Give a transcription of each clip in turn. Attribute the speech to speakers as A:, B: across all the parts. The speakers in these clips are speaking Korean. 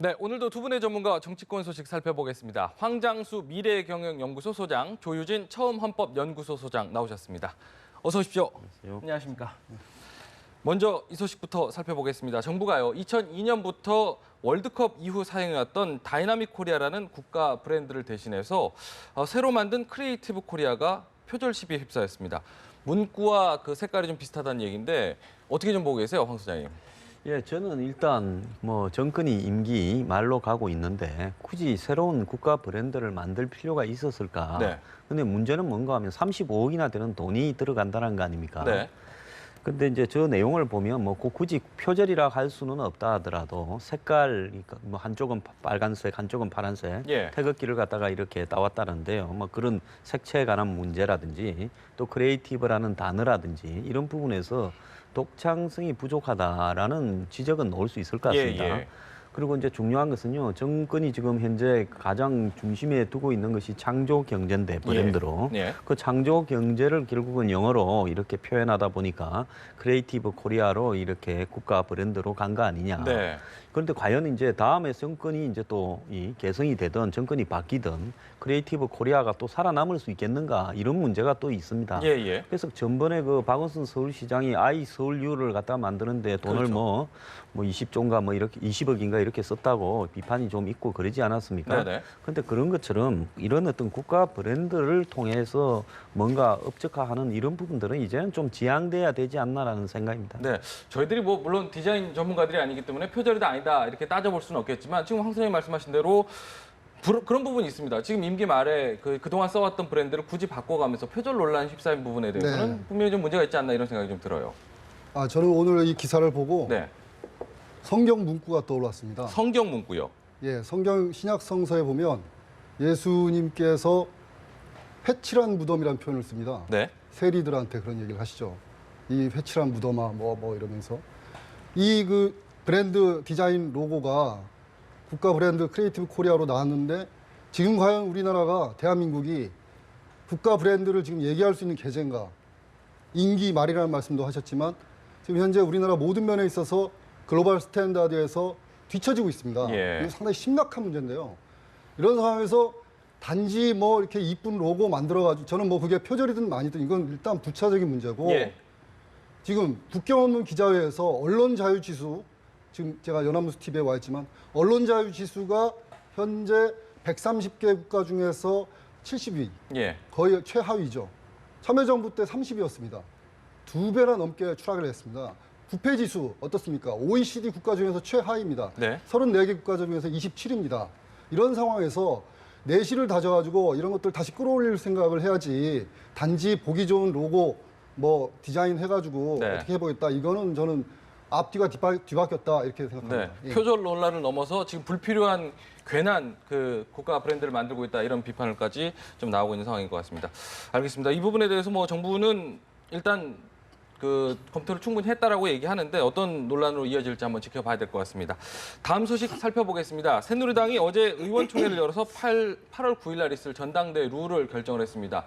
A: 네, 오늘도 두 분의 전문가와 정치권 소식 살펴보겠습니다. 황장수 미래경영연구소 소장, 조유진 처음헌법연구소 소장 나오셨습니다. 어서 오십시오.
B: 안녕하세요.
A: 안녕하십니까. 먼저 이 소식부터 살펴보겠습니다. 정부가요, 2002년부터 월드컵 이후 사용해왔던 다이나믹 코리아라는 국가 브랜드를 대신해서 새로 만든 크리에이티브 코리아가 표절 시비에 휩싸였습니다. 문구와 그 색깔이 좀 비슷하다는 얘기인데 어떻게 좀 보고 계세요, 황 소장님?
B: 예, 저는 일단 정권이 임기 말로 가고 있는데 굳이 새로운 국가 브랜드를 만들 필요가 있었을까?
A: 네.
B: 근데 문제는 뭔가 하면 35억이나 되는 돈이 들어간다는 거 아닙니까?
A: 네.
B: 근데 이제 저 내용을 보면 굳이 표절이라 할 수는 없다 하더라도 색깔 한쪽은 빨간색, 한쪽은 파란색
A: 예.
B: 태극기를 갖다가 이렇게 따왔다는데요. 그런 색채에 관한 문제라든지 또 크리에이티브라는 단어라든지 이런 부분에서 독창성이 부족하다라는 지적은 나올 수 있을 것 같습니다.
A: 예.
B: 그리고 이제 중요한 것은요, 정권이 지금 현재 가장 중심에 두고 있는 것이 창조 경제인데 브랜드로
A: 예.
B: 그 창조 경제를 결국은 영어로 이렇게 표현하다 보니까 크리에이티브 코리아로 이렇게 국가 브랜드로 간 거 아니냐.
A: 네.
B: 그런데 과연 이제 다음에 정권이 이제 또 이 개성이 되든 정권이 바뀌든 크리에이티브 코리아가 또 살아남을 수 있겠는가 이런 문제가 또 있습니다.
A: 예.
B: 그래서 전번에 그 박원순 서울시장이 아이 서울유를 갖다 만드는데 돈을
A: 그렇죠.
B: 20조인가 이렇게 20억인가 이렇게 썼다고 비판이 좀 있고 그러지 않았습니까?
A: 네네.
B: 그런데 그런 것처럼 이런 어떤 국가 브랜드를 통해서 뭔가 업적화하는 이런 부분들은 이제는 좀 지양돼야 되지 않나라는 생각입니다.
A: 네, 저희들이 물론 디자인 전문가들이 아니기 때문에 표절이다 아니다 이렇게 따져볼 수는 없겠지만 지금 황 선생님 말씀하신 대로 그런 부분이 있습니다. 지금 임기 말에 그동안 써왔던 브랜드를 굳이 바꿔가면서 표절 논란 휩싸인 부분에 대해서는
C: 네.
A: 분명히 좀 문제가 있지 않나 이런 생각이 좀 들어요.
C: 저는 오늘 이 기사를 보고
A: 네,
C: 성경 문구가 떠올랐습니다.
A: 성경 문구요.
C: 예, 성경 신약 성서에 보면 예수님께서 회칠한 무덤이라는 표현을 씁니다.
A: 네,
C: 세리들한테 그런 얘기를 하시죠. 이 회칠한 무덤아 이러면서 이 브랜드 디자인 로고가 국가 브랜드 크리에이티브 코리아로 나왔는데 지금 과연 우리나라가 대한민국이 국가 브랜드를 지금 얘기할 수 있는 계제인가? 임기 말이라는 말씀도 하셨지만 지금 현재 우리나라 모든 면에 있어서 글로벌 스탠다드에서 뒤처지고 있습니다.
A: 예.
C: 이게 상당히 심각한 문제인데요. 이런 상황에서 단지 이렇게 이쁜 로고 만들어가지고 저는 그게 표절이든 아니든 이건 일단 부차적인 문제고
A: 예.
C: 지금 국경 없는 기자회에서 언론 자유 지수 지금 제가 연합뉴스 TV에 와 있지만 언론 자유 지수가 현재 130개 국가 중에서 70위
A: 예.
C: 거의 최하위죠. 참여정부 때 30위였습니다. 2배나 넘게 추락을 했습니다. 부패지수 어떻습니까? OECD 국가 중에서 최하위입니다.
A: 네.
C: 34개 국가 중에서 27위입니다. 이런 상황에서 내실을 다져가지고 이런 것들 다시 끌어올릴 생각을 해야지 단지 보기 좋은 로고 디자인 해가지고
A: 네.
C: 어떻게 해보겠다. 이거는 저는 앞뒤가 뒤바뀌었다 이렇게 생각합니다.
A: 네.
C: 예.
A: 표절 논란을 넘어서 지금 불필요한 괜한 국가 브랜드를 만들고 있다 이런 비판을까지 좀 나오고 있는 상황인 것 같습니다. 알겠습니다. 이 부분에 대해서 정부는 일단 검토를 충분히 했다라고 얘기하는데 어떤 논란으로 이어질지 한번 지켜봐야 될 것 같습니다. 다음 소식 살펴보겠습니다. 새누리당이 어제 의원총회를 열어서 8월 9일 날 있을 전당대 룰을 결정을 했습니다.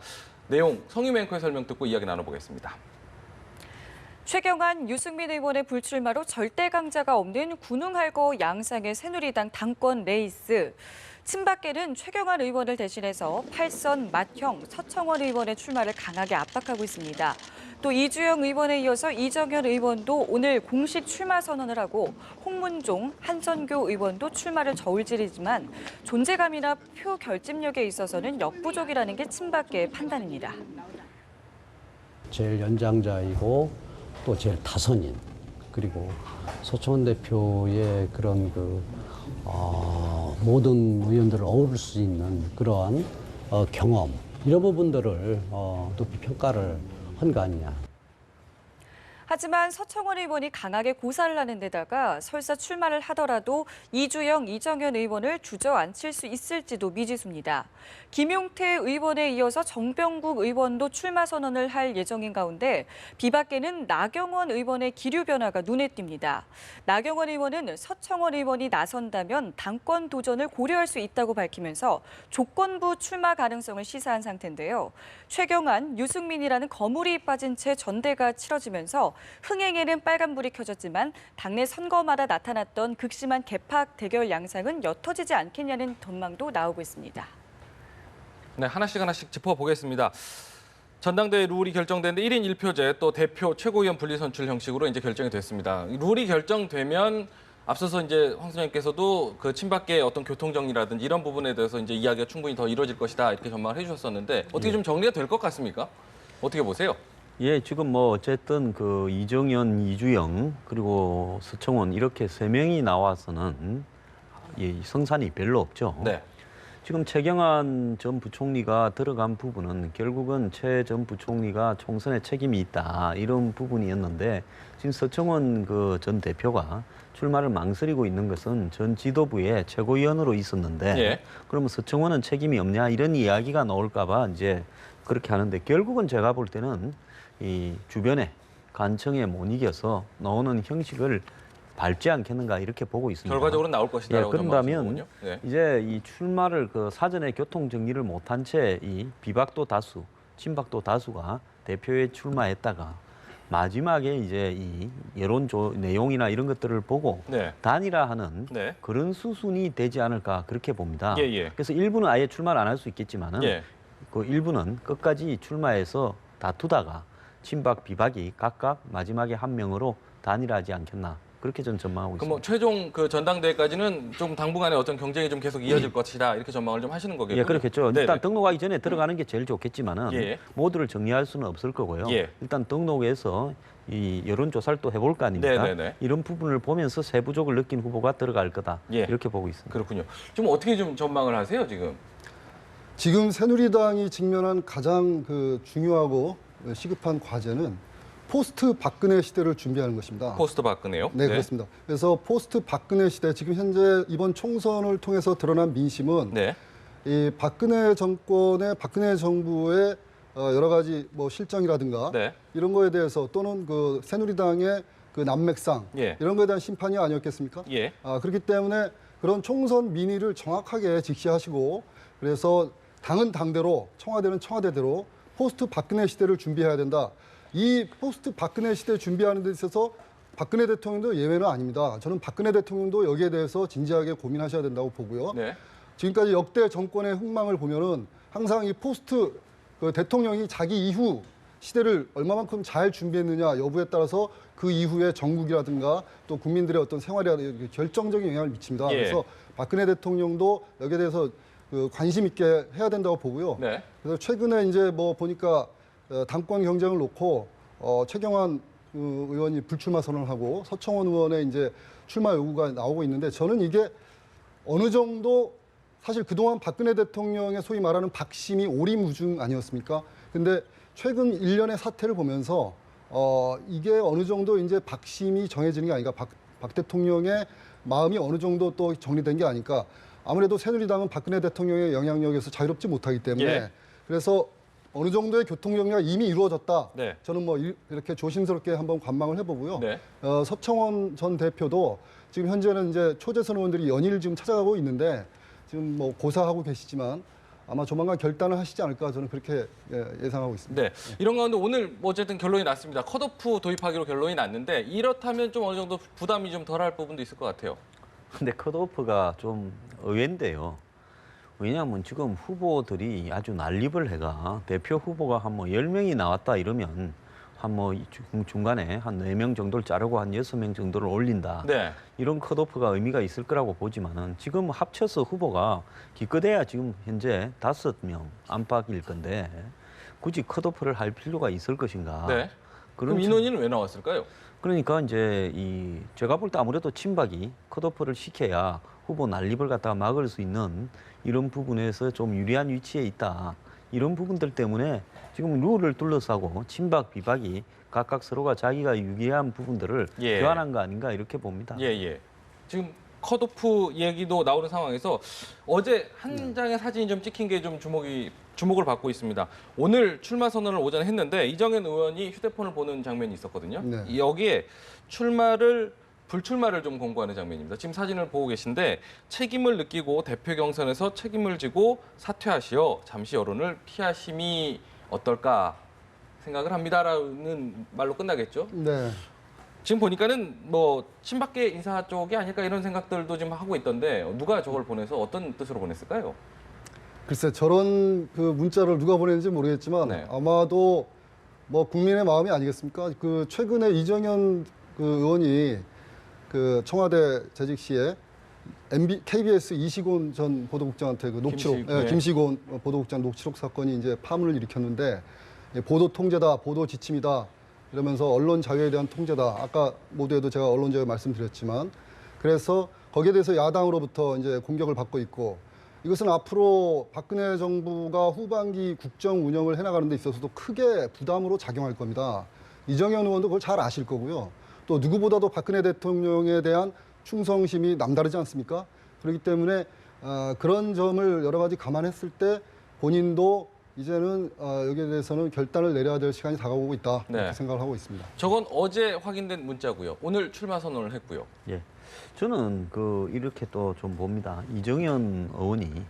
A: 내용 성임 앵커의 설명 듣고 이야기 나눠보겠습니다.
D: 최경환, 유승민 의원의 불출마로 절대 강자가 없는 군웅할거 양상의 새누리당 당권 레이스. 친박계는 최경환 의원을 대신해서 8선 맏형 서청원 의원의 출마를 강하게 압박하고 있습니다. 또 이주영 의원에 이어서 이정현 의원도 오늘 공식 출마 선언을 하고 홍문종, 한선교 의원도 출마를 저울질이지만 존재감이나 표 결집력에 있어서는 역부족이라는 게 친박계의 판단입니다.
E: 제일 연장자이고 또 제일 다선인 그리고 서청원 대표의 그런 모든 의원들을 어우를 수 있는 그러한 경험 이런 부분들을 높이 평가를 한 거 아니냐.
D: 하지만 서청원 의원이 강하게 고사를 하는 데다가 설사 출마를 하더라도 이주영, 이정현 의원을 주저앉힐 수 있을지도 미지수입니다. 김용태 의원에 이어서 정병국 의원도 출마 선언을 할 예정인 가운데 비박계는 나경원 의원의 기류 변화가 눈에 띕니다. 나경원 의원은 서청원 의원이 나선다면 당권 도전을 고려할 수 있다고 밝히면서 조건부 출마 가능성을 시사한 상태인데요. 최경환, 유승민이라는 거물이 빠진 채 전대가 치러지면서 흥행에는 빨간불이 켜졌지만 당내 선거마다 나타났던 극심한 개팍 대결 양상은 옅어지지 않겠냐는 전망도 나오고 있습니다.
A: 네, 하나씩 짚어보겠습니다. 전당대회 룰이 결정됐는데 1인 1표제 또 대표 최고위원 분리 선출 형식으로 이제 결정이 됐습니다. 룰이 결정되면 앞서서 이제 황 소장님께서도 그 친박계의 어떤 교통 정리라든지 이런 부분에 대해서 이제 이야기가 충분히 더 이루어질 것이다 이렇게 전망을 해주셨었는데 어떻게 좀 정리가 될 것 같습니까? 어떻게 보세요?
B: 예, 지금 뭐 어쨌든 그 이정현, 이주영 그리고 서청원 이렇게 세 명이 나와서는 성산이 별로 없죠.
A: 네.
B: 지금 최경환 전 부총리가 들어간 부분은 결국은 최 전 부총리가 총선에 책임이 있다 이런 부분이었는데 지금 서청원 그 전 대표가 출마를 망설이고 있는 것은 전 지도부의 최고위원으로 있었는데
A: 예.
B: 그러면 서청원은 책임이 없냐 이런 이야기가 나올까봐 이제 그렇게 하는데 결국은 제가 볼 때는 이 주변에 간청에 못 이겨서 나오는 형식을 밟지 않겠는가 이렇게 보고 있습니다.
A: 결과적으로 나올 것이다라고
B: 그런다면
A: 전망하시는 거군요. 네.
B: 이제 이 출마를 그 사전에 교통 정리를 못한 채 이 비박도 다수, 친박도 다수가 대표에 출마했다가 마지막에 이제 이 여론 내용이나 이런 것들을 보고
A: 네.
B: 단일화하는
A: 네.
B: 그런 수순이 되지 않을까 그렇게 봅니다.
A: 예, 예.
B: 그래서 일부는 아예 출마를 안 할 수 있겠지만은
A: 예.
B: 그 일부는 끝까지 출마해서 다투다가 친박, 비박이 각각 마지막에 한 명으로 단일화하지 않겠나 그렇게 전 전망하고
A: 그럼 뭐
B: 있습니다.
A: 최종 그 전당대회까지는 좀 당분간의 어떤 경쟁이 좀 계속 이어질 것이다 이렇게 전망을 좀 하시는 거겠군요.
B: 예, 그렇겠죠.
A: 네네.
B: 일단 등록하기 전에 들어가는 게 제일 좋겠지만은
A: 예.
B: 모두를 정리할 수는 없을 거고요.
A: 예.
B: 일단 등록해서 이 여론조사를 또 해볼 거 아닙니까?
A: 네네네.
B: 이런 부분을 보면서 세부족을 느낀 후보가 들어갈 거다.
A: 예.
B: 이렇게 보고 있습니다.
A: 그렇군요. 좀 어떻게 좀 전망을 하세요 지금?
C: 지금 새누리당이 직면한 가장 그 중요하고 시급한 과제는 포스트 박근혜 시대를 준비하는 것입니다.
A: 포스트 박근혜요?
C: 네, 그렇습니다. 그래서 포스트 박근혜 시대 지금 현재 이번 총선을 통해서 드러난 민심은
A: 네.
C: 이 박근혜 정권의 박근혜 정부의 여러 가지 뭐 실정이라든가
A: 네.
C: 이런 거에 대해서 또는 그 새누리당의 그 난맥상
A: 예.
C: 이런 거에 대한 심판이 아니었겠습니까?
A: 예.
C: 그렇기 때문에 그런 총선 민의를 정확하게 직시하시고 그래서 당은 당대로 청와대는 청와대대로 포스트 박근혜 시대를 준비해야 된다. 이 포스트 박근혜 시대 준비하는 데 있어서 박근혜 대통령도 예외는 아닙니다. 저는 박근혜 대통령도 여기에 대해서 진지하게 고민하셔야 된다고 보고요.
A: 네.
C: 지금까지 역대 정권의 흥망을 보면은 항상 이 포스트 그 대통령이 자기 이후 시대를 얼마만큼 잘 준비했느냐 여부에 따라서 그 이후에 전국이라든가 또 국민들의 어떤 생활에 결정적인 영향을 미칩니다.
A: 예.
C: 그래서 박근혜 대통령도 여기에 대해서 그 관심 있게 해야 된다고 보고요.
A: 네.
C: 그래서 최근에 이제 뭐 보니까 당권 경쟁을 놓고 최경환 의원이 불출마 선언을 하고 서청원 의원의 이제 출마 요구가 나오고 있는데 저는 이게 어느 정도 사실 그동안 박근혜 대통령의 소위 말하는 박심이 오리무중 아니었습니까? 근데 최근 일련의 사태를 보면서 이게 어느 정도 이제 박심이 정해지는 게 아닌가, 박 대통령의 마음이 어느 정도 또 정리된 게 아닐까. 아무래도 새누리당은 박근혜 대통령의 영향력에서 자유롭지 못하기 때문에
A: 예.
C: 그래서 어느 정도의 교통 정리가 이미 이루어졌다.
A: 네.
C: 저는 뭐 이렇게 조심스럽게 한번 관망을 해보고요.
A: 네.
C: 서청원 전 대표도 지금 현재는 이제 초재선 의원들이 연일 지금 찾아가고 있는데 지금 뭐 고사하고 계시지만 아마 조만간 결단을 하시지 않을까 저는 그렇게 예상하고 있습니다.
A: 네. 이런 가운데 오늘 뭐 어쨌든 결론이 났습니다. 컷오프 도입하기로 결론이 났는데 이렇다면 좀 어느 정도 부담이 좀 덜할 부분도 있을 것 같아요.
B: 근데 컷오프가 좀 의외인데요. 왜냐하면 지금 후보들이 아주 난립을 해가 대표 후보가 한 뭐 10명이 나왔다 이러면 한 뭐 중간에 한 4명 정도를 자르고 한 6명 정도를 올린다.
A: 네.
B: 이런 컷오프가 의미가 있을 거라고 보지만은 지금 합쳐서 후보가 기껏해야 지금 현재 5명 안팎일 건데 굳이 컷오프를 할 필요가 있을 것인가?
A: 네.
B: 그런
A: 그럼 인원위는 왜 나왔을까요?
B: 그러니까 이제 제가 볼 때 아무래도 친박이 컷오프를 시켜야 후보 난립을 갖다가 막을 수 있는 이런 부분에서 좀 유리한 위치에 있다. 이런 부분들 때문에 지금 룰을 둘러싸고 친박, 비박이 각각 서로가 자기가 유리한 부분들을
A: 예.
B: 교환한 거 아닌가 이렇게 봅니다.
A: 예, 예. 지금 컷오프 얘기도 나오는 상황에서 어제 한 장의 사진이 좀 찍힌 게 좀 주목을 받고 있습니다. 오늘 출마 선언을 오전에 했는데 이정현 의원이 휴대폰을 보는 장면이 있었거든요.
C: 네.
A: 여기에 불출마를 좀 공고하는 장면입니다. 지금 사진을 보고 계신데 책임을 느끼고 대표 경선에서 책임을 지고 사퇴하시어 잠시 여론을 피하심이 어떨까 생각을 합니다라는 말로 끝나겠죠.
C: 네.
A: 지금 보니까는 뭐 친박계 인사 쪽이 아닐까 이런 생각들도 지금 하고 있던데 누가 저걸 보내서 어떤 뜻으로 보냈을까요?
C: 글쎄 저런 그 문자를 누가 보냈는지 모르겠지만
A: 네.
C: 아마도 뭐 국민의 마음이 아니겠습니까? 그 최근에 이정현 그 의원이 그 청와대 재직 시에 KBS 이시곤 전 보도국장한테 그 녹취록,
A: 네.
C: 김시곤 보도국장 녹취록 사건이 이제 파문을 일으켰는데 보도 통제다, 보도 지침이다 이러면서 언론 자유에 대한 통제다. 아까 모두에도 제가 언론 자유 말씀드렸지만 그래서 거기에 대해서 야당으로부터 이제 공격을 받고 있고 이것은 앞으로 박근혜 정부가 후반기 국정 운영을 해나가는 데 있어서도 크게 부담으로 작용할 겁니다. 이정현 의원도 그걸 잘 아실 거고요. 또 누구보다도 박근혜 대통령에 대한 충성심이 남다르지 않습니까? 그렇기 때문에 그런 점을 여러 가지 감안했을 때 본인도 이제는 여기에 대해서는 결단을 내려야 될 시간이 다가오고 있다.
A: 네.
C: 이렇게 생각을 하고 있습니다.
A: 저건 어제 확인된 문자고요. 오늘 출마 선언을 했고요.
B: 예. 저는 이렇게 또 좀 봅니다. 이정현 의원이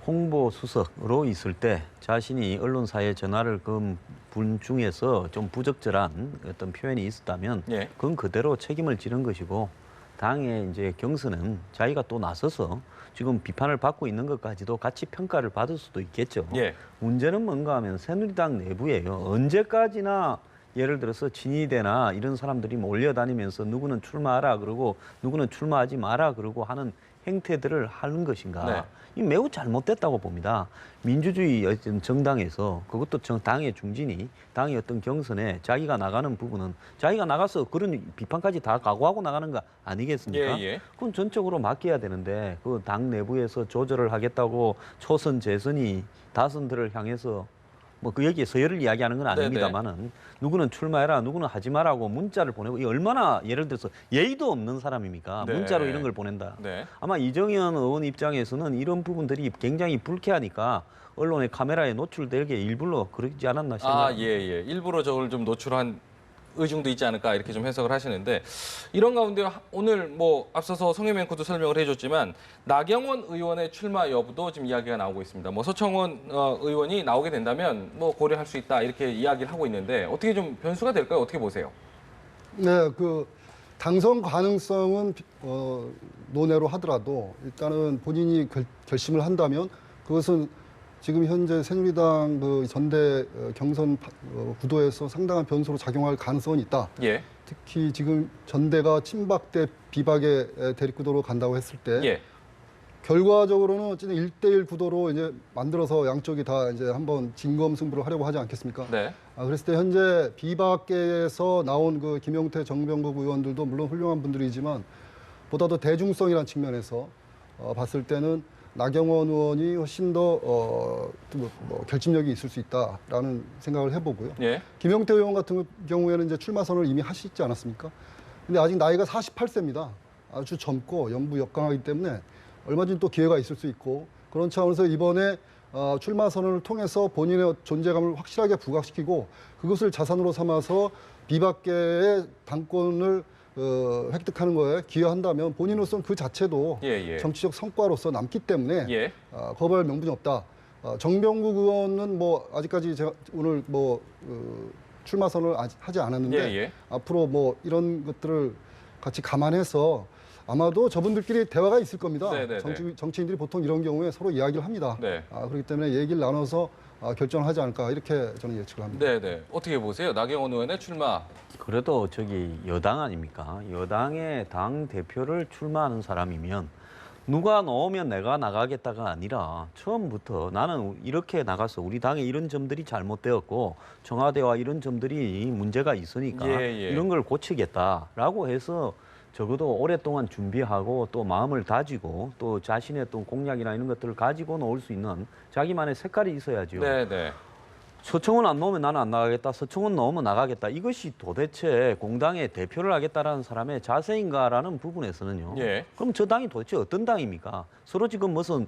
B: 홍보 수석으로 있을 때 자신이 언론사에 전화를 건 분 중에서 좀 부적절한 어떤 표현이 있었다면
A: 예.
B: 그건 그대로 책임을 지는 것이고 당의 이제 경선은 자기가 또 나서서 지금 비판을 받고 있는 것까지도 같이 평가를 받을 수도 있겠죠.
A: 예.
B: 문제는 뭔가 하면 새누리당 내부에요. 언제까지나 예를 들어서 진위대나 이런 사람들이 몰려다니면서 누구는 출마하라 그러고 누구는 출마하지 마라 그러고 하는 행태들을 하는 것인가.
A: 네.
B: 이 매우 잘못됐다고 봅니다. 민주주의 어떤 정당에서 그것도 당의 중진이 당의 어떤 경선에 자기가 나가는 부분은 자기가 나가서 그런 비판까지 다 각오하고 나가는 거 아니겠습니까?
A: 예, 예.
B: 그건 전적으로 맡겨야 되는데 그 당 내부에서 조절을 하겠다고 초선 재선이 다선들을 향해서 뭐 그 여기에 서열을 이야기하는 건 아닙니다만은 누구는 출마해라 누구는 하지 마라고 문자를 보내고 이 얼마나 예를 들어서 예의도 없는 사람입니까?
A: 네.
B: 문자로 이런 걸 보낸다.
A: 네.
B: 아마 이정현 의원 입장에서는 이런 부분들이 굉장히 불쾌하니까 언론의 카메라에 노출되게 일부러 그러지 않았나 싶습니다.
A: 예, 예. 일부러 저걸 좀 노출한 의중도 있지 않을까 이렇게 좀 해석을 하시는데 이런 가운데 오늘 뭐 앞서서 성현 앵커도 설명을 해줬지만 나경원 의원의 출마 여부도 지금 이야기가 나오고 있습니다. 뭐 서청원 의원이 나오게 된다면 뭐 고려할 수 있다 이렇게 이야기를 하고 있는데 어떻게 좀 변수가 될까요? 어떻게 보세요?
C: 네, 그 당선 가능성은 논외로 하더라도 일단은 본인이 결심을 한다면 그것은 지금 현재 새누리당 그 전대 경선 구도에서 상당한 변수로 작용할 가능성은 있다.
A: 예.
C: 특히 지금 전대가 친박 대 비박의 대립구도로 간다고 했을 때
A: 예.
C: 결과적으로는 어쨌든 1대1 구도로 이제 만들어서 양쪽이 다 이제 한번 진검승부를 하려고 하지 않겠습니까?
A: 네.
C: 그랬을 때 현재 비박계에서 나온 그 김용태, 정병국 의원들도 물론 훌륭한 분들이지만 보다도 대중성이라는 측면에서 봤을 때는 나경원 의원이 훨씬 더 결집력이 있을 수 있다라는 생각을 해보고요.
A: 예.
C: 김용태 의원 같은 경우에는 이제 출마 선언을 이미 하시지 않았습니까? 근데 아직 나이가 48세입니다. 아주 젊고 연부 역강하기 때문에 얼마든지 또 기회가 있을 수 있고 그런 차원에서 이번에 출마 선언을 통해서 본인의 존재감을 확실하게 부각시키고 그것을 자산으로 삼아서 비박계의 당권을 획득하는 거에 기여한다면 본인으로서는 그 자체도
A: 예.
C: 정치적 성과로서 남기 때문에
A: 예.
C: 거부할 명분이 없다. 정병국 의원은 뭐 아직까지 제가 오늘 출마 선언을 하지 않았는데
A: 예.
C: 앞으로 뭐 이런 것들을 같이 감안해서 아마도 저분들끼리 대화가 있을 겁니다.
A: 네네네.
C: 정치인들이 보통 이런 경우에 서로 이야기를 합니다.
A: 네.
C: 그렇기 때문에 얘기를 나눠서 결정을 하지 않을까 이렇게 저는 예측을 합니다.
A: 네. 어떻게 보세요? 나경원 의원의 출마.
B: 그래도 여당 아닙니까? 여당의 당 대표를 출마하는 사람이면 누가 넣으면 내가 나가겠다가 아니라 처음부터 나는 이렇게 나가서 우리 당에 이런 점들이 잘못되었고 청와대와 이런 점들이 문제가 있으니까
A: 예.
B: 이런 걸 고치겠다라고 해서 적어도 오랫동안 준비하고 또 마음을 다지고 또 자신의 또 공약이나 이런 것들을 가지고 나올 수 있는 자기만의 색깔이 있어야죠.
A: 네.
B: 서청원 안 넣으면 나는 안 나가겠다. 서청원 넣으면 나가겠다. 이것이 도대체 공당의 대표를 하겠다라는 사람의 자세인가라는 부분에서는요.
A: 예.
B: 그럼 저 당이 도대체 어떤 당입니까? 서로 지금 무슨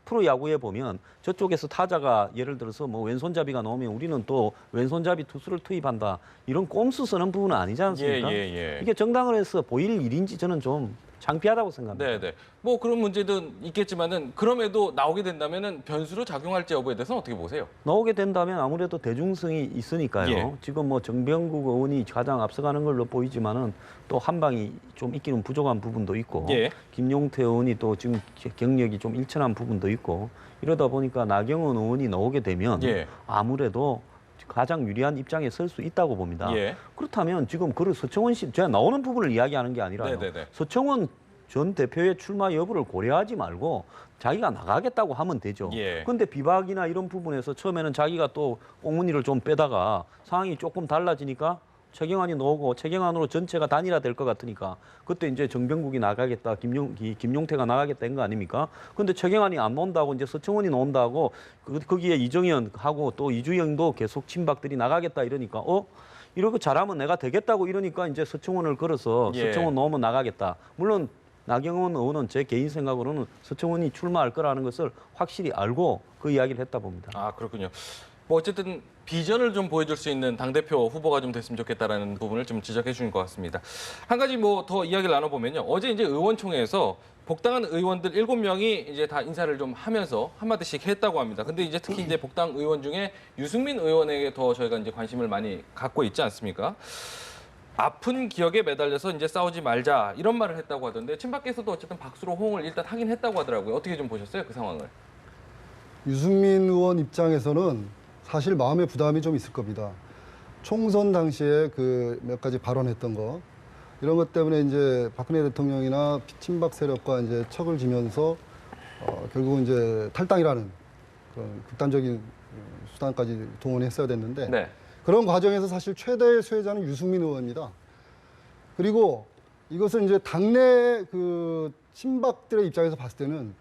B: 프로야구에 보면 저쪽에서 타자가 예를 들어서 뭐 왼손잡이가 나오면 우리는 또 왼손잡이 투수를 투입한다. 이런 꼼수 쓰는 부분은 아니지 않습니까?
A: 예.
B: 이게 정당을 해서 보일 일인지 저는 좀 창피하다고 생각합니다.
A: 네. 뭐 그런 문제도 있겠지만은 그럼에도 나오게 된다면은 변수로 작용할지 여부에 대해서는 어떻게 보세요?
B: 나오게 된다면 아무래도 대중성이 있으니까요.
A: 예.
B: 지금 뭐 정병국 의원이 가장 앞서가는 걸로 보이지만은 또 한 방이 좀 있기는 부족한 부분도 있고
A: 예.
B: 김용태 의원이 또 지금 경력이 좀 일천한 부분도 있고 이러다 보니까 나경원 의원이 나오게 되면
A: 예.
B: 아무래도 가장 유리한 입장에 설 수 있다고 봅니다.
A: 예.
B: 그렇다면 지금 그 서청원 씨 제가 나오는 부분을 이야기하는 게 아니라요.
A: 네네네.
B: 서청원 전 대표의 출마 여부를 고려하지 말고 자기가 나가겠다고 하면 되죠.
A: 예.
B: 그런데 비박이나 이런 부분에서 처음에는 자기가 또 꽁무니를 좀 빼다가 상황이 조금 달라지니까 최경환이 나오고 최경환으로 전체가 단일화될 것 같으니까 그때 이제 정병국이 나가겠다, 김용태가 나가겠다 한 거 아닙니까? 그런데 최경환이 안 나온다고 이제 서청원이 나온다고 거기에 이정현하고 또 이주영도 계속 친박들이 나가겠다 이러니까 이렇게 잘하면 내가 되겠다고 이러니까 이제 서청원을 걸어서
A: 예.
B: 서청원 넣으면 나가겠다. 물론 나경원 의원은 제 개인 생각으로는 서청원이 출마할 거라는 것을 확실히 알고 그 이야기를 했다 봅니다.
A: 아, 그렇군요. 뭐 어쨌든 비전을 좀 보여줄 수 있는 당대표 후보가 좀 됐으면 좋겠다라는 부분을 좀 지적해 주신 것 같습니다. 한 가지 뭐 더 이야기를 나눠보면요. 어제 이제 의원총회에서 복당한 의원들 7명이 이제 다 인사를 좀 하면서 한마디씩 했다고 합니다. 근데 이제 특히 이제 복당 의원 중에 유승민 의원에게 더 저희가 이제 관심을 많이 갖고 있지 않습니까? 아픈 기억에 매달려서 이제 싸우지 말자 이런 말을 했다고 하던데 친박에서도 어쨌든 박수로 호응을 일단 하긴 했다고 하더라고요. 어떻게 좀 보셨어요? 그 상황을?
C: 유승민 의원 입장에서는 사실 마음의 부담이 좀 있을 겁니다. 총선 당시에 그 몇 가지 발언했던 거 이런 것 때문에 이제 박근혜 대통령이나 친박 세력과 이제 척을 지면서 결국은 이제 탈당이라는 그런 극단적인 수단까지 동원했어야 됐는데
A: 네.
C: 그런 과정에서 사실 최대의 수혜자는 유승민 의원입니다. 그리고 이것은 이제 당내 그 친박들의 입장에서 봤을 때는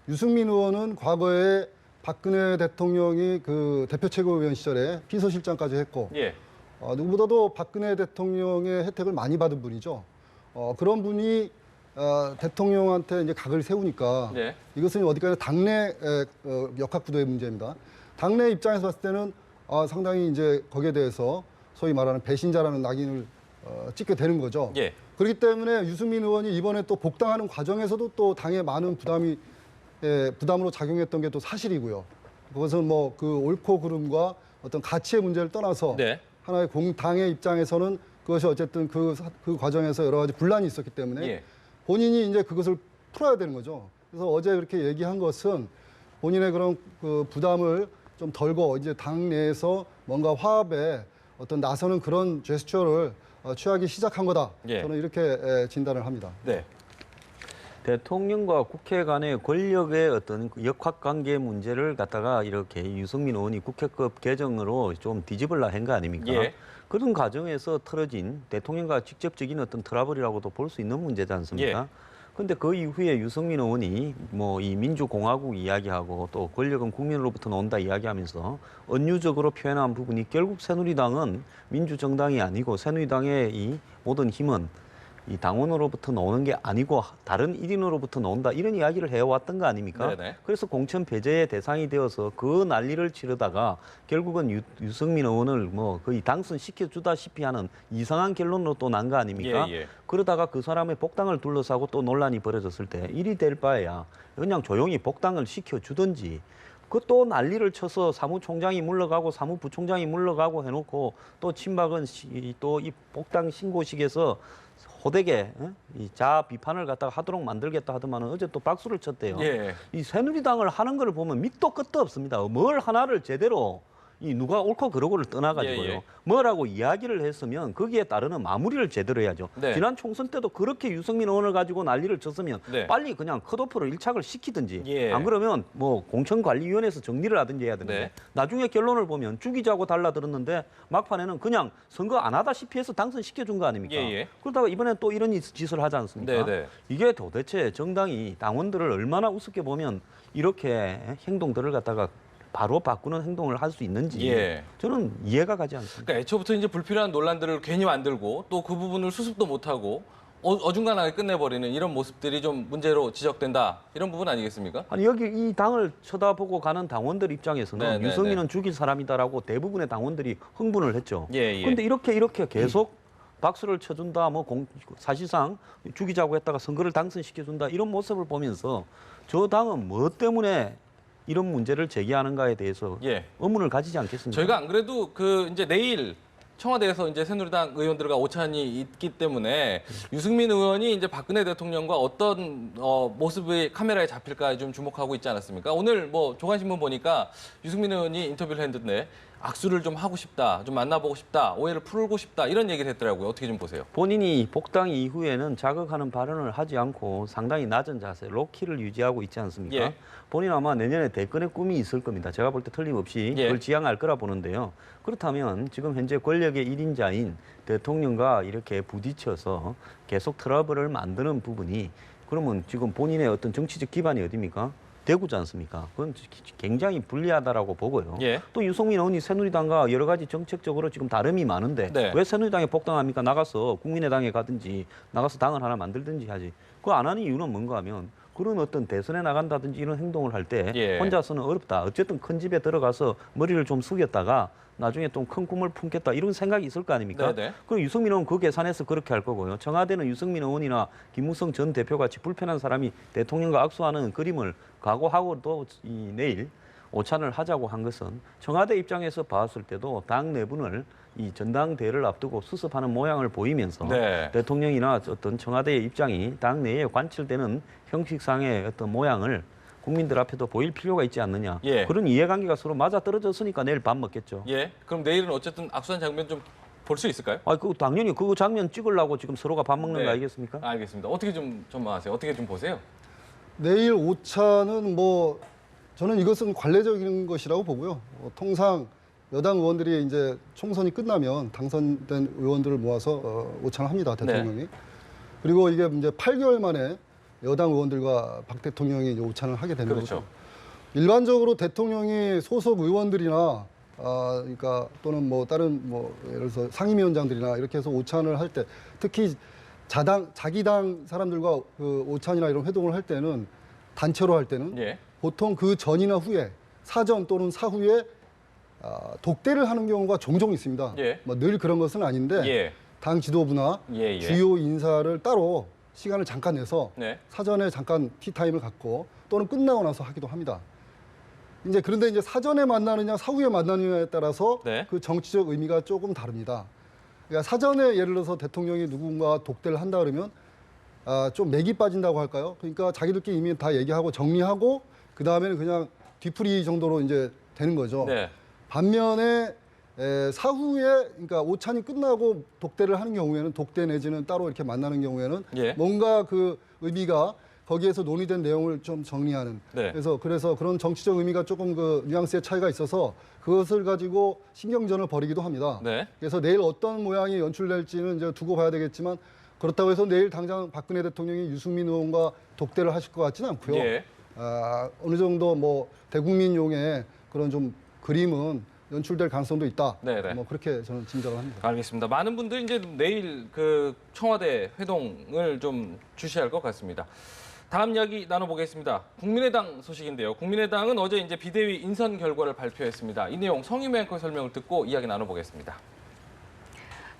C: 유승민 의원은 과거에 박근혜 대통령이 그 대표 최고위원 시절에 비서실장까지 했고
A: 예.
C: 누구보다도 박근혜 대통령의 혜택을 많이 받은 분이죠. 그런 분이 대통령한테 이제 각을 세우니까
A: 네.
C: 이것은 어디까지 당내 역학구도의 문제입니다. 당내 입장에서 봤을 때는 상당히 이제 거기에 대해서 소위 말하는 배신자라는 낙인을 찍게 되는 거죠.
A: 예.
C: 그렇기 때문에 유승민 의원이 이번에 또 복당하는 과정에서도 또 당에 많은 부담으로 작용했던 게 또 사실이고요. 그것은 뭐 그 옳고 그름과 어떤 가치의 문제를 떠나서
A: 네.
C: 하나의 공당의 입장에서는 그것이 어쨌든 그 과정에서 여러 가지 분란이 있었기 때문에
A: 예.
C: 본인이 이제 그것을 풀어야 되는 거죠. 그래서 어제 그렇게 얘기한 것은 본인의 그런 그 부담을 좀 덜고 이제 당 내에서 뭔가 화합에 어떤 나서는 그런 제스처를 취하기 시작한 거다.
A: 예.
C: 저는 이렇게 진단을 합니다.
A: 네.
B: 대통령과 국회 간의 권력의 어떤 역학관계 문제를 갖다가 이렇게 유승민 의원이 국회법 개정으로 좀 뒤집으려 한 거 아닙니까?
A: 예.
B: 그런 과정에서 틀어진 대통령과 직접적인 어떤 트러블이라고도 볼 수 있는 문제지 않습니까? 그런데 그 이후에 유승민 의원이 뭐 이 민주공화국 이야기하고 또 권력은 국민으로부터 나온다 이야기하면서 은유적으로 표현한 부분이 결국 새누리당은 민주정당이 아니고 새누리당의 이 모든 힘은 이 당원으로부터 나오는 게 아니고 다른 일인으로부터 나온다 이런 이야기를 해왔던 거 아닙니까?
A: 네네.
B: 그래서 공천 배제의 대상이 되어서 그 난리를 치르다가 결국은 유승민 의원을 뭐 거의 당선시켜주다시피 하는 이상한 결론으로 또 난 거 아닙니까?
A: 예.
B: 그러다가 그 사람의 복당을 둘러싸고 또 논란이 벌어졌을 때 일이 될 바에야 그냥 조용히 복당을 시켜주든지 그 또 난리를 쳐서 사무총장이 물러가고 사무부총장이 물러가고 해놓고 또 친박은 또 이 복당 신고식에서 호되게 이 자아 비판을 갖다가 하도록 만들겠다 하더만은 어제 또 박수를 쳤대요.
A: 예.
B: 이 새누리당을 하는 걸 보면 밑도 끝도 없습니다. 뭘 하나를 제대로 이 누가 옳고 그르고를 떠나가지고요.
A: 예.
B: 뭐라고 이야기를 했으면 거기에 따르는 마무리를 제대로 해야죠.
A: 네.
B: 지난 총선 때도 그렇게 유승민 의원을 가지고 난리를 쳤으면
A: 네.
B: 빨리 그냥 컷오프를 일착을 시키든지
A: 예.
B: 안 그러면 뭐 공천관리위원회에서 정리를 하든지 해야 되는데
A: 네.
B: 나중에 결론을 보면 죽이자고 달라들었는데 막판에는 그냥 선거 안 하다시피 해서 당선시켜준 거 아닙니까?
A: 예.
B: 그러다가 이번에 또 이런 짓을 하지 않습니까?
A: 네네.
B: 이게 도대체 정당이 당원들을 얼마나 우습게 보면 이렇게 행동들을 갖다가 바로 바꾸는 행동을 할 수 있는지
A: 예.
B: 저는 이해가 가지 않습니다.
A: 그러니까 애초부터 이제 불필요한 논란들을 괜히 만들고 또 그 부분을 수습도 못하고 어중간하게 끝내버리는 이런 모습들이 좀 문제로 지적된다 이런 부분 아니겠습니까?
B: 아니 여기 이 당을 쳐다보고 가는 당원들 입장에서는
A: 네, 네,
B: 유승민은 죽일 사람이다라고 대부분의 당원들이 흥분을 했죠.
A: 예.
B: 그런데 이렇게 계속 박수를 쳐준다, 사실상 죽이자고 했다가 선거를 당선시켜준다 이런 모습을 보면서 저 당은 뭐 때문에 이런 문제를 제기하는가에 대해서
A: 예.
B: 의문을 가지지 않겠습니까?
A: 저희가 안 그래도 이제 내일 청와대에서 이제 새누리당 의원들과 오찬이 있기 때문에 유승민 의원이 이제 박근혜 대통령과 어떤 모습의 카메라에 잡힐까 좀 주목하고 있지 않았습니까? 오늘 뭐 조간신문 보니까 유승민 의원이 인터뷰를 했는데 악수를 좀 하고 싶다, 좀 만나보고 싶다, 오해를 풀고 싶다 이런 얘기를 했더라고요. 어떻게 좀 보세요?
B: 본인이 복당 이후에는 자극하는 발언을 하지 않고 상당히 낮은 자세, 로키를 유지하고 있지 않습니까?
A: 예.
B: 본인 아마 내년에 대권의 꿈이 있을 겁니다. 제가 볼 때 틀림없이
A: 예.
B: 그걸 지향할 거라 보는데요. 그렇다면 지금 현재 권력의 1인자인 대통령과 이렇게 부딪혀서 계속 트러블을 만드는 부분이 그러면 지금 본인의 어떤 정치적 기반이 어디입니까? 대구지 않습니까? 그건 굉장히 불리하다라고 보고요.
A: 예.
B: 또 유승민 의원이 새누리당과 여러 가지 정책적으로 지금 다름이 많은데
A: 네.
B: 왜 새누리당에 복당합니까? 나가서 국민의당에 가든지 나가서 당을 하나 만들든지 하지. 그거 안 하는 이유는 뭔가 하면 그런 어떤 대선에 나간다든지 이런 행동을 할 때
A: 예.
B: 혼자서는 어렵다. 어쨌든 큰 집에 들어가서 머리를 좀 숙였다가 나중에 좀 큰 꿈을 품겠다 이런 생각이 있을 거 아닙니까?
A: 네네.
B: 그럼 유승민 의원은 그 계산해서 그렇게 할 거고요. 청와대는 유승민 의원이나 김무성 전 대표 같이 불편한 사람이 대통령과 악수하는 그림을 각오하고 또 내일 오찬을 하자고 한 것은 청와대 입장에서 봤을 때도 당 내분을 이 전당대회를 앞두고 수습하는 모양을 보이면서
A: 네.
B: 대통령이나 어떤 청와대의 입장이 당 내에 관철되는 형식상의 어떤 모양을 국민들 앞에도 보일 필요가 있지 않느냐.
A: 예.
B: 그런 이해관계가 서로 맞아 떨어졌으니까 내일 밥 먹겠죠.
A: 예. 그럼 내일은 어쨌든 악수한 장면 좀 볼 수 있을까요?
B: 그 당연히 그 장면 찍으려고 지금 서로가 밥 먹는
A: 네.
B: 거 아니겠습니까?
A: 알겠습니다. 어떻게 좀 전망하세요? 어떻게 좀 보세요?
C: 내일 오차는 뭐 저는 이것은 관례적인 것이라고 보고요. 통상 여당 의원들이 이제 총선이 끝나면 당선된 의원들을 모아서 오찬을 합니다. 대통령이.
A: 네.
C: 그리고 이게 이제 8개월 만에 여당 의원들과 박 대통령이 이제 오찬을 하게 되는
A: 그렇죠.
C: 거죠. 일반적으로 대통령이 소속 의원들이나 그러니까 또는 뭐 다른 뭐 예를 들어서 상임위원장들이나 이렇게 해서 오찬을 할 때 특히 자기 당 사람들과 그 오찬이나 이런 회동을 할 때는 단체로 할 때는
A: 예.
C: 보통 그 전이나 후에 사전 또는 사후에 독대를 하는 경우가 종종 있습니다.
A: 예.
C: 뭐 늘 그런 것은 아닌데
A: 예.
C: 당 지도부나
A: 예, 예.
C: 주요 인사를 따로 시간을 잠깐 내서
A: 네.
C: 사전에 잠깐 티타임을 갖고 또는 끝나고 나서 하기도 합니다. 그런데 이제 사전에 만나느냐 사후에 만나느냐에 따라서
A: 네.
C: 그 정치적 의미가 조금 다릅니다. 그러니까 사전에 예를 들어서 대통령이 누군가 독대를 한다 그러면 좀 맥이 빠진다고 할까요? 그러니까 자기들끼리 이미 다 얘기하고 정리하고 그 다음에는 그냥 뒤풀이 정도로 이제 되는 거죠.
A: 네.
C: 반면에 사후에 그러니까 오찬이 끝나고 독대를 하는 경우에는 독대 내지는 따로 이렇게 만나는 경우에는
A: 예.
C: 뭔가 그 의미가 거기에서 논의된 내용을 좀 정리하는
A: 네.
C: 그래서 그런 정치적 의미가 조금 그 뉘앙스의 차이가 있어서 그것을 가지고 신경전을 벌이기도 합니다.
A: 네.
C: 그래서 내일 어떤 모양이 연출될지는 이제 두고 봐야 되겠지만 그렇다고 해서 내일 당장 박근혜 대통령이 유승민 의원과 독대를 하실 것 같지는 않고요.
A: 예.
C: 어느 정도 뭐 대국민용의 그런 좀 그림은 연출될 가능성도 있다.
A: 네네.
C: 뭐 그렇게 저는 짐작을 합니다.
A: 알겠습니다. 많은 분들이 이제 내일 그 청와대 회동을 좀 주시할 것 같습니다. 다음 이야기 나눠보겠습니다. 국민의당 소식인데요. 국민의당은 어제 이제 비대위 인선 결과를 발표했습니다. 이 내용 성희명 앵커 설명을 듣고 이야기 나눠보겠습니다.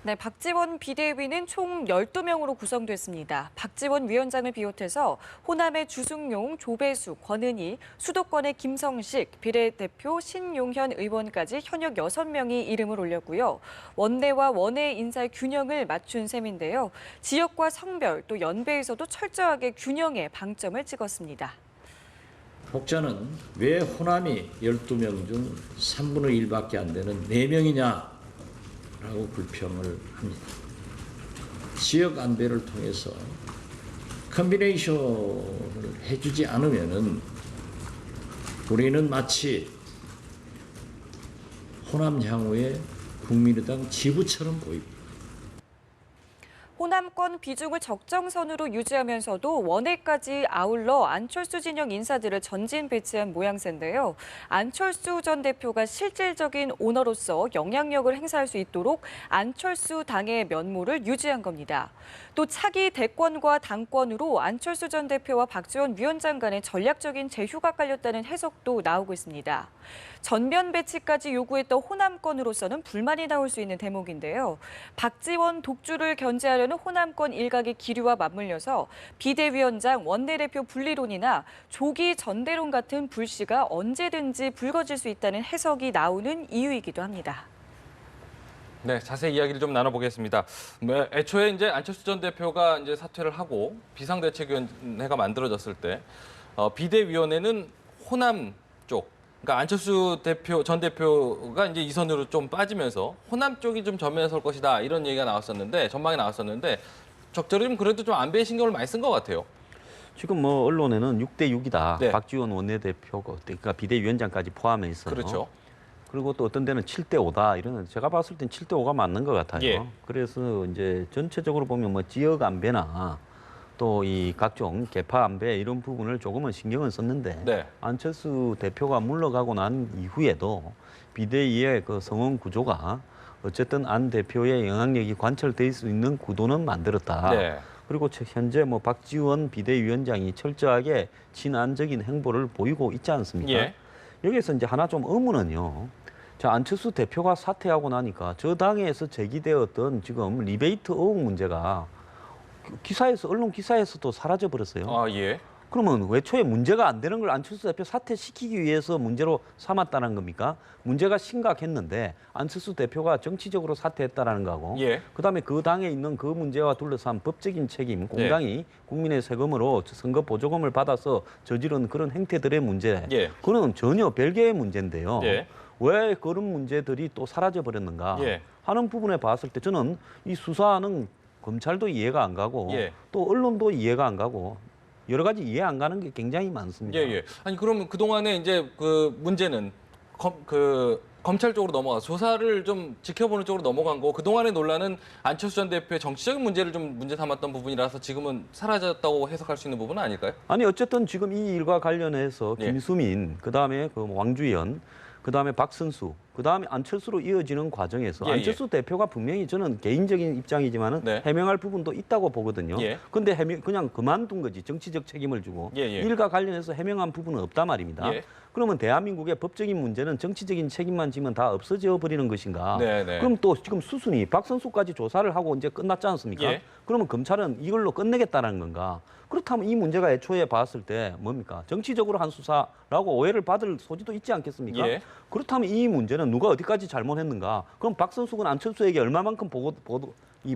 D: 네, 박지원 비대위는 총 12명으로 구성됐습니다. 박지원 위원장을 비롯해서 호남의 주승용, 조배수, 권은희, 수도권의 김성식, 비례대표 신용현 의원까지 현역 6명이 이름을 올렸고요. 원내와 원외 인사의 균형을 맞춘 셈인데요. 지역과 성별 또 연배에서도 철저하게 균형에 방점을 찍었습니다.
F: 혹자는 왜 호남이 12명 중 3분의 1밖에 안 되는 4명이냐? 라고 불평을 합니다. 지역 안배를 통해서 컨비네이션을 해주지 않으면은 우리는 마치 호남 향후의 국민의당 지부처럼 보입니다.
D: 호남권 비중을 적정선으로 유지하면서도 원외까지 아울러 안철수 진영 인사들을 전진 배치한 모양새인데요. 안철수 전 대표가 실질적인 오너로서 영향력을 행사할 수 있도록 안철수 당의 면모를 유지한 겁니다. 또 차기 대권과 당권으로 안철수 전 대표와 박지원 위원장 간의 전략적인 제휴가 깔렸다는 해석도 나오고 있습니다. 전면 배치까지 요구했던 호남권으로서는 불만이 나올 수 있는 대목인데요. 박지원 독주를 견제하려는 호남권 일각의 기류와 맞물려서 비대위원장 원내대표 분리론이나 조기 전대론 같은 불씨가 언제든지 불거질 수 있다는 해석이 나오는 이유이기도 합니다.
A: 네, 자세히 이야기를 좀 나눠보겠습니다. 애초에 이제 안철수 전 대표가 이제 사퇴를 하고 비상대책위원회가 만들어졌을 때 비대위원회는 호남 쪽, 그러니까 안철수 전 대표가 이제 이선으로 좀 빠지면서 호남 쪽이 좀 전면에 설 것이다 이런 얘기가 나왔었는데 전망이 나왔었는데 적절히 좀 그래도 좀 안배에 신경을 많이 쓴 것 같아요.
B: 지금 뭐 언론에는 6대 6이다.
A: 네.
B: 박지원 원내대표가 그러니까 비대위원장까지 포함해서.
A: 그렇죠.
B: 그리고 또 어떤 데는 7대 5다 이런 제가 봤을 땐 7대 5가 맞는 것 같아요.
A: 예.
B: 그래서 이제 전체적으로 보면 뭐 지역 안배나 또 이 각종 계파 안배 이런 부분을 조금은 신경을 썼는데
A: 네.
B: 안철수 대표가 물러가고 난 이후에도 비대위의 그 성원 구조가 어쨌든 안 대표의 영향력이 관철될 수 있는 구도는 만들었다.
A: 네.
B: 그리고 현재 뭐 박지원 비대위원장이 철저하게 친안적인 행보를 보이고 있지 않습니까?
A: 예.
B: 여기서 이제 하나 좀 의문은요. 자, 안철수 대표가 사퇴하고 나니까 저 당에서 제기되었던 지금 리베이트 의혹 문제가 기사에서 언론 기사에서도 사라져 버렸어요.
A: 아, 예.
B: 그러면 외초에 문제가 안 되는 걸 안철수 대표 사퇴시키기 위해서 문제로 삼았다는 겁니까? 문제가 심각했는데 안철수 대표가 정치적으로 사퇴했다라는 거고
A: 예.
B: 그다음에 그 당에 있는 그 문제와 둘러싼 법적인 책임, 공당이 국민의 세금으로 선거 보조금을 받아서 저지른 그런 행태들의 문제,
A: 예.
B: 그거는 전혀 별개의 문제인데요.
A: 예.
B: 왜 그런 문제들이 또 사라져 버렸는가
A: 예.
B: 하는 부분에 봤을 때 저는 이 수사는 검찰도 이해가 안 가고
A: 예.
B: 또 언론도 이해가 안 가고 여러 가지 이해 안 가는 게 굉장히 많습니다.
A: 예, 예. 아니 그러면 그동안에 이제 그 문제는 검찰 쪽으로 넘어가 조사를 좀 지켜보는 쪽으로 넘어간 거 그동안의 논란은 안철수 전 대표의 정치적인 문제를 좀 문제 삼았던 부분이라서 지금은 사라졌다고 해석할 수 있는 부분은 아닐까요?
B: 아니 어쨌든 지금 이 일과 관련해서
A: 예.
B: 김수민, 그다음에 그 왕주연, 그다음에 박선수, 그다음에 안철수로 이어지는 과정에서
A: 예,
B: 안철수 대표가 분명히 저는 개인적인 입장이지만은
A: 네.
B: 해명할 부분도 있다고 보거든요.
A: 예.
B: 근데 그냥 그만둔 거지. 정치적 책임을 주고
A: 예, 예.
B: 일과 관련해서 해명한 부분은 없단 말입니다.
A: 예.
B: 그러면 대한민국의 법적인 문제는 정치적인 책임만 지면 다 없어져 버리는 것인가?
A: 네, 네.
B: 그럼 또 지금 수순이 박선수까지 조사를 하고 이제 끝났지 않습니까?
A: 예.
B: 그러면 검찰은 이걸로 끝내겠다는 건가? 그렇다면 이 문제가 애초에 봤을 때 뭡니까? 정치적으로 한 수사라고 오해를 받을 소지도 있지 않겠습니까?
A: 예.
B: 그렇다면 이 문제는 누가 어디까지 잘못했는가? 그럼 박선숙은 안철수에게 얼마만큼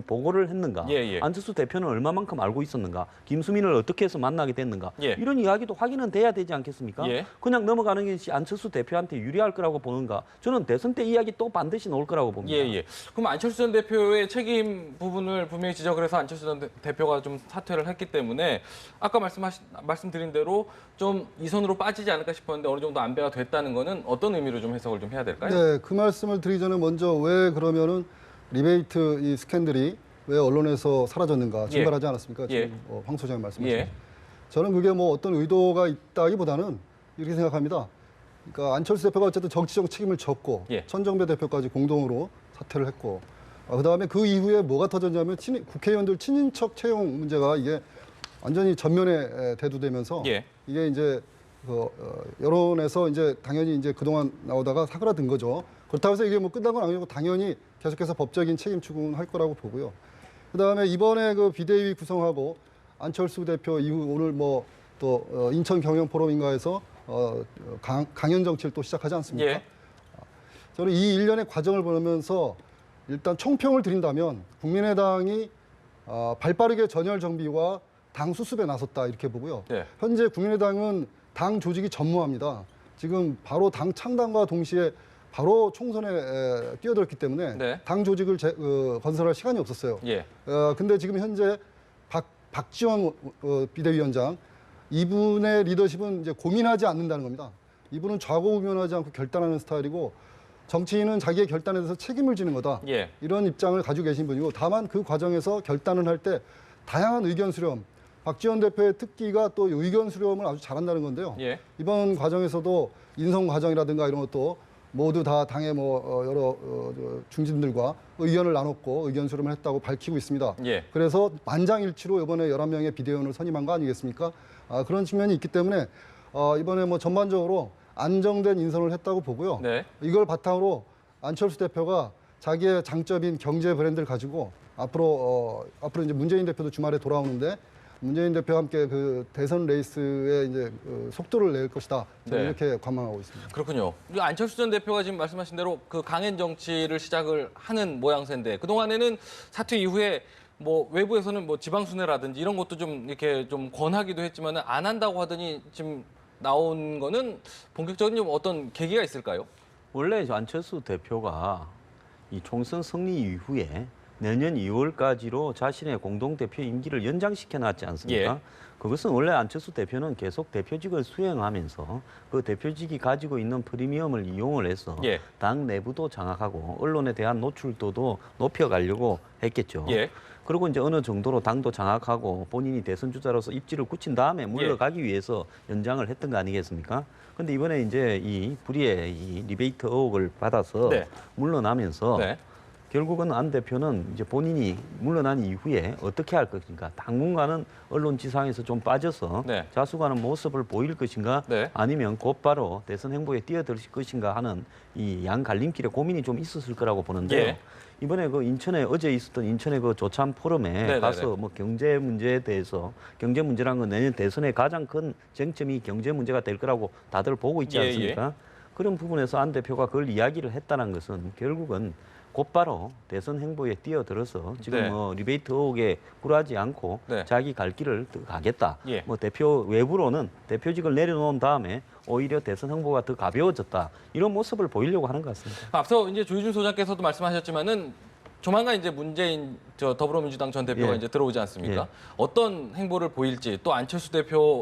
B: 보고를 했는가?
A: 예, 예.
B: 안철수 대표는 얼마만큼 알고 있었는가? 김수민을 어떻게 해서 만나게 됐는가?
A: 예.
B: 이런 이야기도 확인은 돼야 되지 않겠습니까?
A: 예.
B: 그냥 넘어가는 것이 안철수 대표한테 유리할 거라고 보는가? 저는 대선 때 이야기 또 반드시 나올 거라고 봅니다.
A: 예, 예. 그럼 안철수 전 대표의 책임 부분을 분명히 지적을 해서 안철수 전 대표가 좀 사퇴를 했기 때문에 아까 말씀드린 대로 좀 이선으로 빠지지 않을까 싶었는데 어느 정도 안배가 됐다는 거는 어떤 의미로 좀 해석을 좀 해야 될까요?
C: 네, 그 말씀을 드리기 전에 먼저 왜 그러면은 리베이트 이 스캔들이 왜 언론에서 사라졌는가 증발하지 않았습니까?
A: 예.
C: 지금 황 소장이 말씀하신
A: 예.
C: 저는 그게 뭐 어떤 의도가 있다기보다는 이렇게 생각합니다. 그러니까 안철수 대표가 어쨌든 정치적 책임을 졌고
A: 예.
C: 천정배 대표까지 공동으로 사퇴를 했고 그다음에 그 이후에 뭐가 터졌냐면 국회의원들 친인척 채용 문제가 이게 완전히 전면에 대두되면서
A: 예.
C: 이게 이제 여론에서 이제 당연히 이제 그동안 나오다가 사그라든 거죠. 그렇다고 해서 이게 뭐 끝난 건 아니고 당연히 계속해서 법적인 책임 추궁할 거라고 보고요. 그다음에 이번에 그 비대위 구성하고 안철수 대표 이후 오늘 뭐 또 인천 경영 포럼인가에서 강연 정치를 또 시작하지 않습니까?
A: 예.
C: 저는 이 일련의 과정을 보면서 일단 총평을 드린다면 국민의당이 발빠르게 전열 정비와 당 수습에 나섰다 이렇게 보고요.
A: 네.
C: 현재 국민의당은 당 조직이 전무합니다. 지금 바로 당 창당과 동시에 바로 총선에 뛰어들었기 때문에
A: 네.
C: 당 조직을 건설할 시간이 없었어요.
A: 예.
C: 근데 지금 현재 박지원 비대위원장 이분의 리더십은 이제 고민하지 않는다는 겁니다. 이분은 좌고우면하지 않고 결단하는 스타일이고 정치인은 자기의 결단에 대해서 책임을 지는 거다.
A: 예.
C: 이런 입장을 가지고 계신 분이고 다만 그 과정에서 결단을 할 때 다양한 의견 수렴, 박지원 대표의 특기가 또 의견 수렴을 아주 잘한다는 건데요.
A: 예.
C: 이번 과정에서도 인선 과정이라든가 이런 것도 모두 다 당의 여러 중진들과 의견을 나눴고 의견 수렴을 했다고 밝히고 있습니다.
A: 예.
C: 그래서 만장일치로 이번에 11명의 비대위원을 선임한 거 아니겠습니까? 그런 측면이 있기 때문에 이번에 전반적으로 안정된 인선을 했다고 보고요.
A: 네.
C: 이걸 바탕으로 안철수 대표가 자기의 장점인 경제 브랜드를 가지고 앞으로 이제 문재인 대표도 주말에 돌아오는데 문재인 대표와 함께 그 대선 레이스에 이제 속도를 낼 것이다. 저는
A: 네.
C: 이렇게 관망하고 있습니다.
A: 그렇군요. 그리고 안철수 전 대표가 지금 말씀하신 대로 그 강행 정치를 시작을 하는 모양새인데 그동안에는 사퇴 이후에 외부에서는 지방 순회라든지 이런 것도 좀 이렇게 좀 권하기도 했지만 안 한다고 하더니 지금 나온 거는 본격적인 좀 어떤 계기가 있을까요?
B: 원래 안철수 대표가 이 총선 승리 이후에 내년 2월까지로 자신의 공동대표 임기를 연장시켜 놨지 않습니까?
A: 예.
B: 그것은 원래 안철수 대표는 계속 대표직을 수행하면서 그 대표직이 가지고 있는 프리미엄을 이용을 해서
A: 예.
B: 당 내부도 장악하고 언론에 대한 노출도도 높여가려고 했겠죠.
A: 예.
B: 그리고 이제 어느 정도로 당도 장악하고 본인이 대선 주자로서 입지를 굳힌 다음에 물러가기 위해서 연장을 했던 거 아니겠습니까? 근데 이번에 이제 이 불의의 이 리베이트 의혹을 받아서
A: 네.
B: 물러나면서
A: 네.
B: 결국은 안 대표는 이제 본인이 물러난 이후에 어떻게 할 것인가, 당분간은 언론 지상에서 좀 빠져서
A: 네.
B: 자수하는 모습을 보일 것인가,
A: 네.
B: 아니면 곧바로 대선 행보에 뛰어들 것인가 하는 이 양 갈림길에 고민이 좀 있었을 거라고 보는데요.
A: 예.
B: 이번에 어제 있었던 인천의 그 조참 포럼에
A: 네네네.
B: 가서 경제 문제에 대해서, 경제 문제란 건 내년 대선의 가장 큰 쟁점이 경제 문제가 될 거라고 다들 보고 있지
A: 예,
B: 않습니까? 그런 부분에서 안 대표가 그걸 이야기를 했다는 것은 결국은 곧바로 대선 행보에 뛰어들어서 지금
A: 네.
B: 리베이트 의혹에 굴하지 않고
A: 네.
B: 자기 갈 길을 더 가겠다.
A: 예.
B: 대표 외부로는 대표직을 내려놓은 다음에 오히려 대선 행보가 더 가벼워졌다. 이런 모습을 보이려고 하는 것 같습니다.
A: 앞서 이제 조희준 소장께서도 말씀하셨지만은 조만간 이제 문재인 더불어민주당 전 대표가
B: 예.
A: 이제 들어오지 않습니까?
B: 예.
A: 어떤 행보를 보일지 또 안철수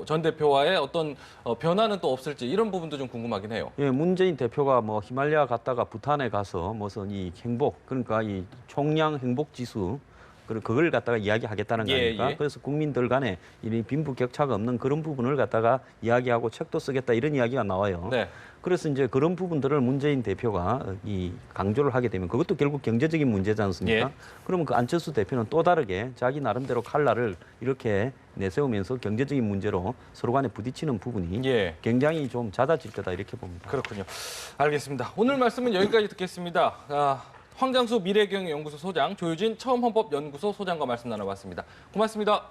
A: 전 대표와의 어떤 변화는 또 없을지 이런 부분도 좀 궁금하긴 해요.
B: 예, 문재인 대표가 히말라야 갔다가 부탄에 가서 무슨 이 행복, 그러니까 이 총량 행복 지수, 그걸 갖다가 이야기하겠다는 거
A: 예,
B: 아닙니까?
A: 예.
B: 그래서 국민들 간에 이 빈부격차가 없는 그런 부분을 갖다가 이야기하고 책도 쓰겠다 이런 이야기가 나와요.
A: 네.
B: 그래서 이제 그런 부분들을 문재인 대표가 이 강조를 하게 되면 그것도 결국 경제적인 문제지 않습니까?
A: 예.
B: 그러면 그 안철수 대표는 또 다르게 자기 나름대로 칼날을 이렇게 내세우면서 경제적인 문제로 서로 간에 부딪히는 부분이
A: 예.
B: 굉장히 좀 잦아질 거다 이렇게 봅니다.
A: 그렇군요. 알겠습니다. 오늘 말씀은 여기까지 듣겠습니다. 황장수 미래경영연구소 소장, 조유진 처음헌법연구소 소장과 말씀 나눠봤습니다. 고맙습니다.